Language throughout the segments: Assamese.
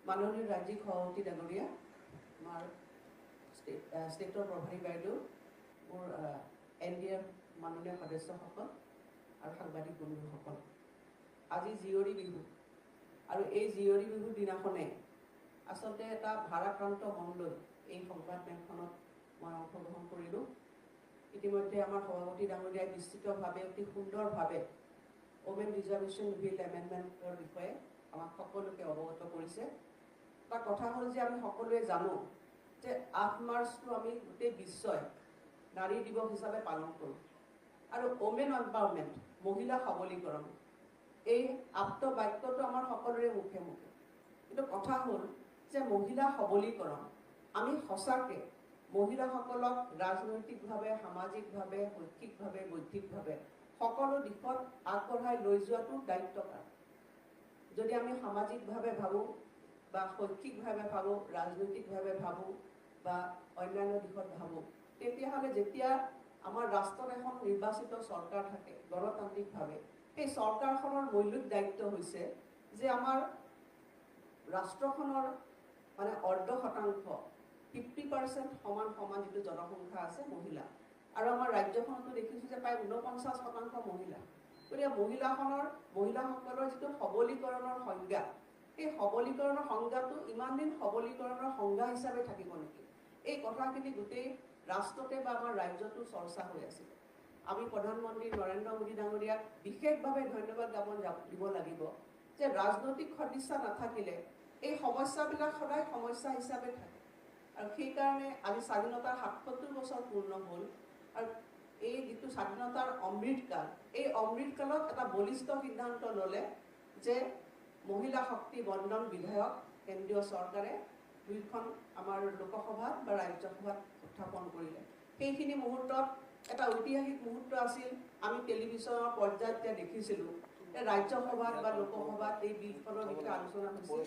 মাননীয় ৰাজ্যিক সভাপতি ডাঙৰীয়া, আমাৰ ষ্টেটৰ প্ৰভাৰী বাইদেউ, মোৰ NDA মাননীয় সদস্যসকল আৰু সাংবাদিক বন্ধুসকল, আজি জীয়ৰী বিহু আৰু এই জীয়ৰী বিহুৰ দিনাখনে আচলতে এটা ভাৰাক্ৰান্ত মন লৈ এই সংবাদ মেলখনত মই অংশগ্ৰহণ কৰিলোঁ। ইতিমধ্যে আমাৰ সভাপতি ডাঙৰীয়াই বিস্তৃতভাৱে অতি সুন্দৰভাৱে ওমেন ৰিজাৰ্ভেশ্যন বিল এমেণ্ডমেণ্টৰ বিষয়ে আমাক সকলোকে অৱগত কৰিছে। এটা কথা হ'ল যে আমি সকলোৱে জানো যে 8 মাৰ্চটো আমি গোটেই বিশ্বই নাৰী দিৱস হিচাপে পালন কৰোঁ আৰু ওমেন এম্পাৱাৰমেণ্ট, মহিলা সবলীকৰণ, এই আপ্ত বাক্যটো আমাৰ সকলোৰে মুখে মুখে। কিন্তু কথা হ'ল যে মহিলা সবলীকৰণ আমি সঁচাকৈ মহিলাসকলক ৰাজনৈতিকভাৱে, সামাজিকভাৱে, শৈক্ষিকভাৱে, বৌদ্ধিকভাৱে সকলো দিশত আগবঢ়াই লৈ যোৱাটো দায়িত্ব কাৰ। যদি আমি সামাজিকভাৱে ভাবোঁ বা শৈক্ষিকভাৱে ভাবোঁ, ৰাজনৈতিকভাৱে ভাবোঁ বা অন্যান্য দিশত ভাবোঁ, তেতিয়াহ'লে যেতিয়া আমাৰ ৰাষ্ট্ৰত এখন নিৰ্বাচিত চৰকাৰ থাকে গণতান্ত্ৰিকভাৱে, সেই চৰকাৰখনৰ মৌলিক দায়িত্ব হৈছে যে আমাৰ ৰাষ্ট্ৰখনৰ মানে 50% 50% সমান যিটো জনসংখ্যা আছে মহিলা, আৰু আমাৰ ৰাজ্যখনতো দেখিছোঁ যে প্ৰায় 49% মহিলা। গতিকে মহিলাসকলৰ যিটো সবলীকৰণৰ সংজ্ঞা, সেই সবলীকৰণৰ সংজ্ঞাটো ইমান দিন সবলীকৰণৰ সংজ্ঞা হিচাপে থাকিব নেকি, এই কথাখিনি গোটেই ৰাষ্ট্ৰতে বা আমাৰ ৰাজ্যতো চৰ্চা হৈ আছিল। আমি প্ৰধানমন্ত্ৰী নৰেন্দ্ৰ মোদী ডাঙৰীয়াক বিশেষভাৱে ধন্যবাদ জ্ঞাপন দিব লাগিব যে ৰাজনৈতিক সদিচ্ছা নাথাকিলে এই সমস্যাবিলাক সদায় সমস্যা হিচাপে থাকে। আৰু সেইকাৰণে আজি স্বাধীনতাৰ 77 বছৰ পূৰ্ণ হ'ল আৰু এই যিটো স্বাধীনতাৰ অমৃতকাল, এই অমৃতকালত এটা বলিষ্ঠ সিদ্ধান্ত ল'লে যে মহিলা শক্তি বন্ধন বিধেয়ক কেন্দ্ৰীয় চৰকাৰে 2খন আমাৰ লোকসভাত বা ৰাজ্যসভাত উত্থাপন কৰিলে। সেইখিনি মুহূৰ্তত এটা ঐতিহাসিক মুহূৰ্ত আছিল। আমি টেলিভিশ্যনৰ পৰ্যায়ত দেখিছিলোঁ ৰাজ্যসভাত বা লোকসভাত এই বিলখনৰ বিষয়ে আলোচনা হৈছিল।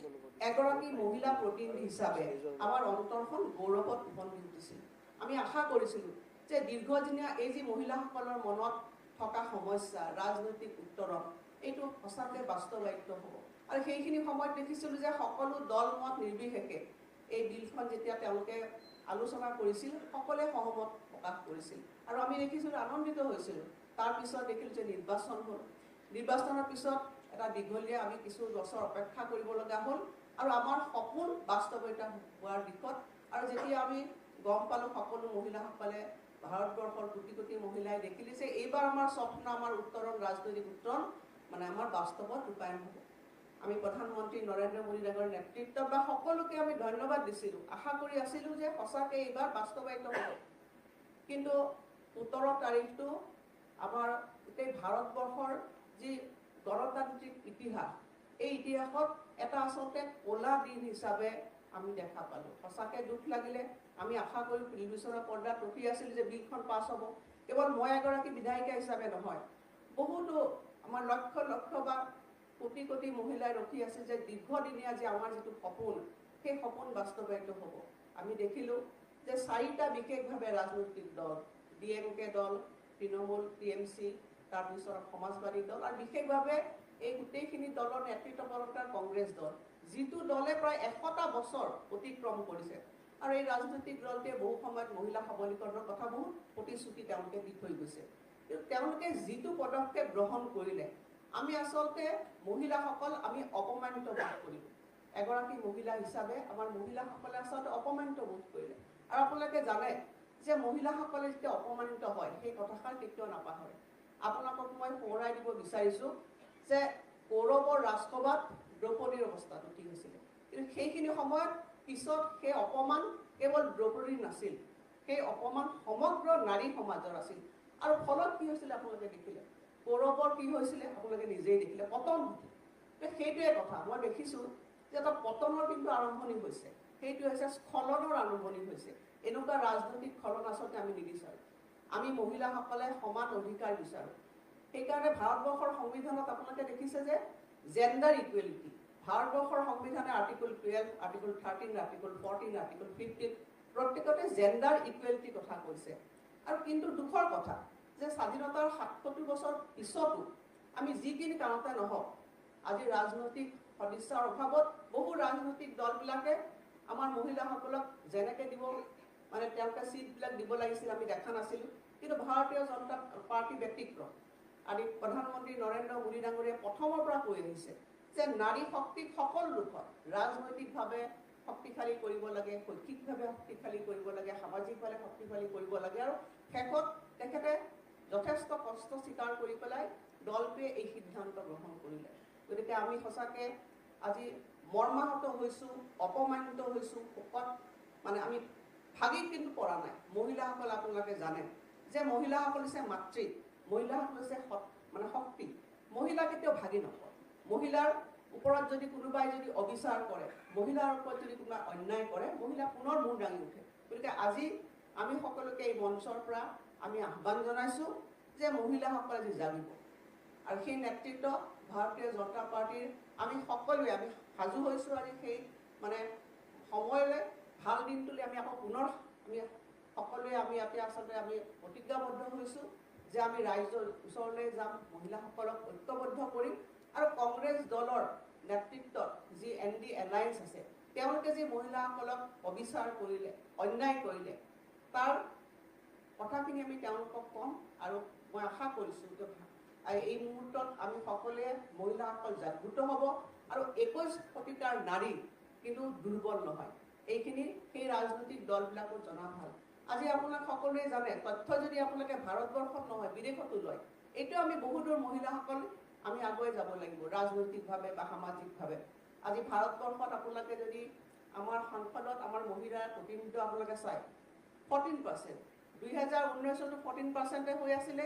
এগৰাকী মহিলা প্ৰতিনিধি হিচাপে আমাৰ অন্তৰখন গৌৰৱত উপনীত উঠিছিল। আমি আশা কৰিছিলোঁ যে দীৰ্ঘদিনীয়া এই যি মহিলাসকলৰ মনত থকা সমস্যা, ৰাজনৈতিক উত্তৰণ, এইটো সঁচাকৈ বাস্তৱায়িত হ'ব। আৰু সেইখিনি সময়ত দেখিছিলোঁ যে সকলো দল মত নিৰ্বিশেষে এই বিলখন যেতিয়া তেওঁলোকে আলোচনা কৰিছিল, সকলোৱে সহমত প্ৰকাশ কৰিছিল আৰু আমি দেখিছিলোঁ, আনন্দিত হৈছিলোঁ। তাৰপিছত দেখিলোঁ যে নিৰ্বাচন হ'ল। নিৰ্বাচনৰ পিছত এটা দীঘলীয়া আমি কিছু বছৰ অপেক্ষা কৰিব লগা হ'ল আৰু আমাৰ সপোন বাস্তৱায়িত হোৱাৰ দিশত। আৰু যেতিয়া আমি গম পালোঁ সকলো মহিলাসকলে, ভাৰতবৰ্ষৰ কোটি কোটি মহিলাই দেখিলে যে এইবাৰ আমাৰ স্বপ্ন, আমাৰ উত্তৰণ, ৰাজনৈতিক উত্তৰণ মানে আমাৰ বাস্তৱত ৰূপায়ণ হ'ব। আমি প্ৰধানমন্ত্ৰী নৰেন্দ্ৰ মোদী ডাঙৰীয়াৰ নেতৃত্বত বা সকলোকে আমি ধন্যবাদ দিছিলোঁ, আশা কৰি আছিলোঁ যে সঁচাকৈ এইবাৰ বাস্তৱায়িত হ'ব। কিন্তু 17 তাৰিখটো আমাৰ গোটেই ভাৰতবৰ্ষৰ যি গণতান্ত্ৰিক ইতিহাস, এই ইতিহাসত এটা আচলতে ক'লা দিন হিচাপে আমি দেখা পালোঁ। সঁচাকৈ দুখ লাগিলে। আমি আশা কৰি টেলিভিশ্যনৰ পৰ্দাত ৰখি আছিলোঁ যে বিলখন পাছ হ'ব। কেৱল মই এগৰাকী বিধায়িকা হিচাপে নহয়, বহুতো আমাৰ লক্ষ লক্ষ বা কোটি কোটি মহিলাই ৰখি আছিল যে দীৰ্ঘদিনীয়া যে আমাৰ যিটো সপোন, সেই সপোন বাস্তৱায়িত হ'ব। আমি দেখিলোঁ যে 4টা বিশেষভাৱে ৰাজনৈতিক দল, DMK দল, তৃণমূল, TMC, তাৰপিছত সমাজবাদী দল আৰু বিশেষভাৱে এই গোটেইখিনি দলৰ নেতৃত্ব প্ৰদান কংগ্ৰেছ দল, যিটো দলে প্ৰায় 100টা বছৰ অতিক্ৰম কৰিছে। আৰু এই ৰাজনৈতিক দলটোৱে বহু সময়ত মহিলা সবলীকৰণৰ কথা বহুত প্ৰতিশ্ৰুতি তেওঁলোকে দি থৈ গৈছে। কিন্তু তেওঁলোকে যিটো পদক্ষেপ গ্ৰহণ কৰিলে, আমি আচলতে মহিলাসকল আমি অপমানিত বোধ কৰিলোঁ। এগৰাকী মহিলা হিচাপে আমাৰ মহিলাসকলে আচলতে অপমানিত বোধ কৰিলে। আৰু আপোনালোকে জানে যে মহিলাসকলে যেতিয়া অপমানিত হয়, সেই কথাষাৰ কেতিয়াও নাপাহৰে। আপোনালোকক মই সোঁৱৰাই দিব বিচাৰিছোঁ যে কৌৰৱৰ ৰাজসভাত দ্ৰৌপদীৰ অৱস্থাত উঠি গৈছিলে। কিন্তু সেইখিনি সময়ত পিছত সেই অপমান কেৱল দ্ৰৌপদীৰ নাছিল, সেই অপমান সমগ্ৰ নাৰী সমাজৰ আছিল। আৰু ফলত কি হৈছিলে আপোনালোকে দেখিলে, কৌৰৱৰ কি হৈছিলে আপোনালোকে নিজেই দেখিলে, পতন হৈছিল। সেইটোৱে কথা মই দেখিছোঁ যে এটা পতনৰ কিন্তু আৰম্ভণি হৈছে। সেইটো হৈছে স্খলনৰ আৰম্ভণি হৈছে। এনেকুৱা ৰাজনৈতিক স্খলন আচলতে আমি নিবিচাৰোঁ। আমি মহিলাসকলে সমান অধিকাৰ বিচাৰোঁ। সেইকাৰণে ভাৰতবৰ্ষৰ সংবিধানত আপোনালোকে দেখিছে যে জেণ্ডাৰ ইকুৱেলিটি, ভাৰতবৰ্ষৰ সংবিধানে আৰ্টিকল 12, আৰ্টিকল 13, আৰ্টিকল 14, আৰ্টিকল 15 প্ৰত্যেকতে জেণ্ডাৰ ইকুৱেলিটি কথা কৈছে। আৰু কিন্তু দুখৰ কথা যে স্বাধীনতাৰ 77 বছৰ পিছতো আমি যিখিনি কাৰণতে নহওক, আজি ৰাজনৈতিক সদিচ্ছাৰ অভাৱত বহু ৰাজনৈতিক দলবিলাকে আমাৰ মহিলাসকলক যেনেকৈ দিব মানে তেওঁলোকে চিটবিলাক দিব লাগিছিল আমি দেখা নাছিলোঁ। কিন্তু ভাৰতীয় জনতা পাৰ্টি ব্যতিক্ৰম। আৰু প্ৰধানমন্ত্ৰী নৰেন্দ্ৰ মোদী ডাঙৰীয়াই প্ৰথমৰ পৰা কৈ আহিছে যে নাৰী শক্তিক সকলো লোকত ৰাজনৈতিকভাৱে শক্তিশালী কৰিব লাগে, শৈক্ষিকভাৱে শক্তিশালী কৰিব লাগে, সামাজিকভাৱে শক্তিশালী কৰিব লাগে। আৰু শেষত তেখেতে যথেষ্ট কষ্ট স্বীকাৰ কৰি পেলাই দলটোৱে এই সিদ্ধান্ত গ্ৰহণ কৰিলে। গতিকে আমি সঁচাকৈ আজি মৰ্মাহত হৈছোঁ, অপমানিত হৈছোঁ, শোকত মানে আমি ভাগি কিন্তু পৰা নাই। মহিলাসকল আপোনালোকে জানে যে মহিলাসকল হৈছে মাতৃ, মহিলাসকল হৈছে মানে শক্তি। মহিলা কেতিয়াও ভাগি নপৰে। মহিলাৰ ওপৰত যদি কোনোবাই যদি অবিচাৰ কৰে, মহিলাৰ ওপৰত যদি কোনোবাই অন্যায় কৰে, মহিলা পুনৰ মূৰ দাঙি উঠে। গতিকে আজি আমি সকলোকে এই মঞ্চৰ পৰা আমি আহ্বান জনাইছোঁ যে মহিলাসকলে আজি জাগিব। আৰু সেই নেতৃত্ব ভাৰতীয় জনতা পাৰ্টিৰ আমি সকলোৱে আমি সাজু হৈছোঁ। আজি সেই মানে সময়লৈ ভাল দিনটোলৈ আমি আকৌ পুনৰ আমি সকলোৱে আমি ইয়াতে আচলতে আমি প্ৰতিজ্ঞাবদ্ধ হৈছোঁ যে আমি ৰাইজৰ ওচৰলৈ যাম, মহিলাসকলক ঐক্যবদ্ধ কৰিম। আৰু কংগ্ৰেছ দলৰ নেতৃত্বত যি ND এলায়েন্স আছে, তেওঁলোকে যি মহিলাসকলক অবিচাৰ কৰিলে, অন্যায় কৰিলে, তাৰ কথাখিনি আমি তেওঁলোকক ক'ম। আৰু মই আশা কৰিছোঁ যে এই মুহূৰ্তত আমি সকলোৱে মহিলাসকল জাগৃত হ'ব। আৰু 21 শতিকাৰ নাৰী কিন্তু দুৰ্বল নহয়, এইখিনি সেই ৰাজনৈতিক দলবিলাকো জনা ভাল। আজি আপোনালোক সকলোৱে জানে, তথ্য যদি আপোনালোকে ভাৰতবৰ্ষত নহয় বিদেশতো লয়, এইটো আমি বহুদূৰ মহিলাসকল আমি আগুৱাই যাব লাগিব ৰাজনৈতিকভাৱে বা সামাজিকভাৱে। আজি ভাৰতবৰ্ষত আপোনালোকে যদি আমাৰ সংসদত আমাৰ মহিলাৰ প্ৰতিনিধিত্ব আপোনালোকে চায় 14%, 2019তো 14% হৈ আছিলে।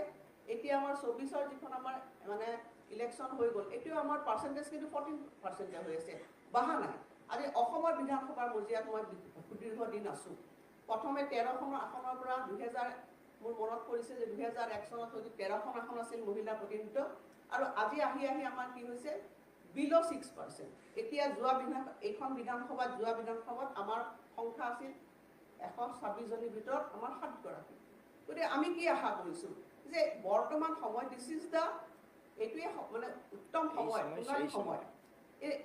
এতিয়া আমাৰ 24ৰ যিখন আমাৰ মানে ইলেকশ্যন হৈ গ'ল, এইটো আমাৰ পাৰ্চেণ্টেজ কিন্তু 14% হৈ আছে, বঢ়া নাই। আজি অসমৰ বিধানসভাৰ মজিয়াত মই সুদীৰ্ঘ দিন আছোঁ। প্ৰথমে 13খন আসনৰ পৰা মোৰ মনত পৰিছে যে 2001 চনত হয়তো 13খন আসন আছিল মহিলা প্ৰতিনিধিত্ব। আৰু আজি আহি আমাৰ কি হৈছে বিল' 6%। এতিয়া এইখন বিধানসভাত যোৱা বিধানসভাত আমাৰ সংখ্যা আছিল 126জনীৰ ভিতৰত আমাৰ 7 গৰাকী। গতিকে আমি কি আশা কৰিছোঁ যে বৰ্তমান সময় এইটোৱে মানে উত্তম সময়, সোণালী সময়।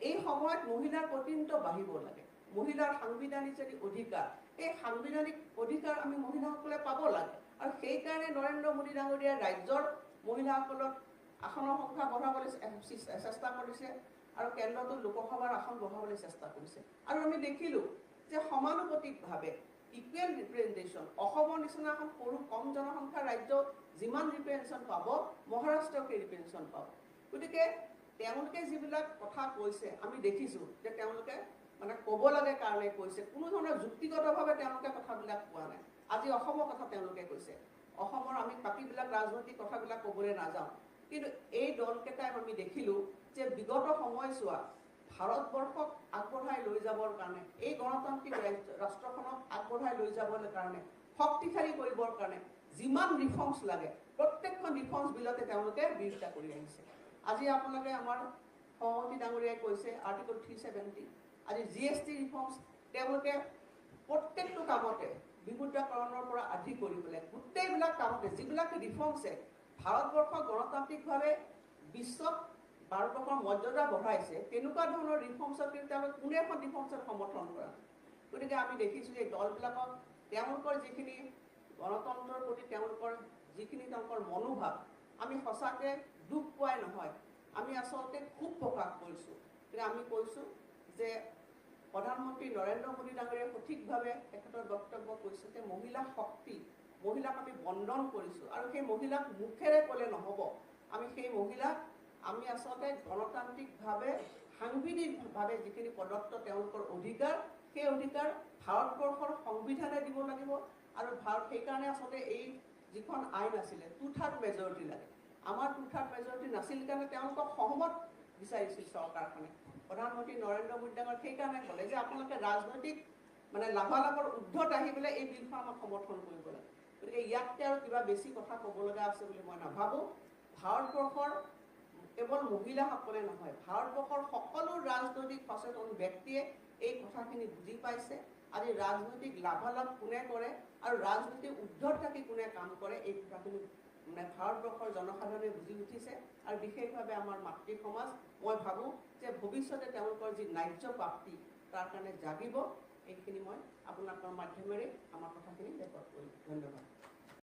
এই সময়ত মহিলাৰ প্ৰতিনিধিত্ব বাঢ়িব লাগে। মহিলাৰ সাংবিধানিক যদি অধিকাৰ, এই সাংবিধানিক অধিকাৰ আমি মহিলাসকলে পাব লাগে। আৰু সেইকাৰণে নৰেন্দ্ৰ মোদী ডাঙৰীয়াই ৰাজ্যৰ মহিলাসকলক আসনৰ সংখ্যা বঢ়াবলৈ চেষ্টা কৰিছে আৰু কেন্দ্ৰতো লোকসভাৰ আসন বঢ়াবলৈ চেষ্টা কৰিছে। আৰু আমি দেখিলোঁ যে সমানুপাতিকভাৱে ইকুৱেল ৰিপ্ৰেজেণ্টেশ্যন অসমৰ নিচিনা এখন সৰু কম জনসংখ্যাৰ ৰাজ্য যিমান ৰিপ্ৰেজেণ্টেশ্যন পাব, মহাৰাষ্ট্ৰক সেই ৰিপ্ৰেজেণ্টেশ্যন পাব। গতিকে তেওঁলোকে যিবিলাক কথা কৈছে আমি দেখিছোঁ যে তেওঁলোকে মানে ক'ব লাগে কাৰণে কৈছে, কোনো ধৰণৰ যুক্তিগতভাৱে তেওঁলোকে কথাবিলাক কোৱা নাই। আজি অসমৰ কথা তেওঁলোকে কৈছে, অসমৰ আমি বাকীবিলাক ৰাজনৈতিক কথাবিলাক ক'বলৈ নাযাওঁ। কিন্তু এই দলকেইটাই আমি দেখিলোঁ যে বিগত সময়ছোৱা ভাৰতবৰ্ষক আগবঢ়াই লৈ যাবৰ কাৰণে, এই গণতান্ত্ৰিক ৰাষ্ট্ৰখনক আগবঢ়াই লৈ যাবৰ কাৰণে, শক্তিশালী কৰিবৰ কাৰণে যিমান ৰিফৰ্মছ লাগে প্ৰত্যেকখন ৰিফৰ্মছ বিলতে তেওঁলোকে বিৰোধিতা কৰি আহিছে। আজি আপোনালোকে আমাৰ সভাপতি ডাঙৰীয়াই কৈছে আৰ্টিকল 370, আজি GST ৰিফৰ্মছ তেওঁলোকে প্ৰত্যেকটো কামতে বিমুদ্ৰাকৰণৰ পৰা আদি কৰি পেলাই গোটেইবিলাক কামতে যিবিলাক ৰিফৰ্মছে ভাৰতবৰ্ষক গণতান্ত্ৰিকভাৱে বিশ্বত ভাৰতবৰ্ষৰ মৰ্যাদা বঢ়াইছে, তেনেকুৱা ধৰণৰ ৰিফৰ্মছক কিন্তু তেওঁলোকে কোনো এখন ৰিফৰ্মছক সমৰ্থন কৰা। গতিকে আমি দেখিছোঁ যে দলবিলাকক তেওঁলোকৰ যিখিনি গণতন্ত্ৰৰ প্ৰতি তেওঁলোকৰ মনোভাৱ, আমি সঁচাকৈ দুখ পোৱাই নহয়, আমি আচলতে খুব প্ৰকাশ কৰিছোঁ। কিন্তু আমি কৈছোঁ যে প্ৰধানমন্ত্ৰী নৰেন্দ্ৰ মোদী ডাঙৰীয়াই সঠিকভাৱে তেখেতৰ বক্তব্য কৈছে যে মহিলা শক্তি, মহিলাক আমি বন্দন কৰিছোঁ। আৰু সেই মহিলাক মুখেৰে ক'লে নহ'ব, আমি সেই মহিলাক আমি আচলতে গণতান্ত্ৰিকভাৱে সাংবিধানিকভাৱে যিখিনি প্ৰদত্ত তেওঁলোকৰ অধিকাৰ, সেই অধিকাৰ ভাৰতবৰ্ষৰ সংবিধানে দিব লাগিব। আৰু সেইকাৰণে আচলতে এই যিখন আইন আছিলে 2/3 মেজৰিটি লাগে। আমাৰ 2/3 মেজৰিটি নাছিল কাৰণে তেওঁলোকক সহমত বিচাৰিছিল চৰকাৰখনে। প্ৰধানমন্ত্ৰী নৰেন্দ্ৰ মোদী ডাঙৰীয়াই সেইকাৰণে ক'লে যে আপোনালোকে ৰাজনৈতিক মানে লাভালাভৰ ঊৰ্ধত আহি পেলাই এই বিলখন আমাক সমৰ্থন কৰিব লাগে। গতিকে ইয়াতকৈ আৰু কিবা বেছি কথা ক'ব লগা আছে বুলি মই নাভাবোঁ। ভাৰতবৰ্ষৰ কেৱল মহিলাসকলে নহয়, ভাৰতবৰ্ষৰ সকলো ৰাজনৈতিক সচেতন ব্যক্তিয়ে এই কথাখিনি বুজি পাইছে। আজি ৰাজনৈতিক লাভালাভ কোনে কৰে আৰু ৰাজনৈতিক ঊৰ্ধত থাকি কোনে কাম কৰে, এই কথাখিনি মানে ভাৰতবৰ্ষৰ জনসাধাৰণে বুজি উঠিছে আৰু বিশেষভাৱে আমাৰ মাতৃ সমাজ মই ভাবোঁ যে ভৱিষ্যতে তেওঁলোকৰ যি ন্যায্য প্ৰাপ্তি তাৰ কাৰণে জাগিব। এইখিনি মই আপোনালোকৰ মাধ্যমেৰে আমাৰ কথাখিনি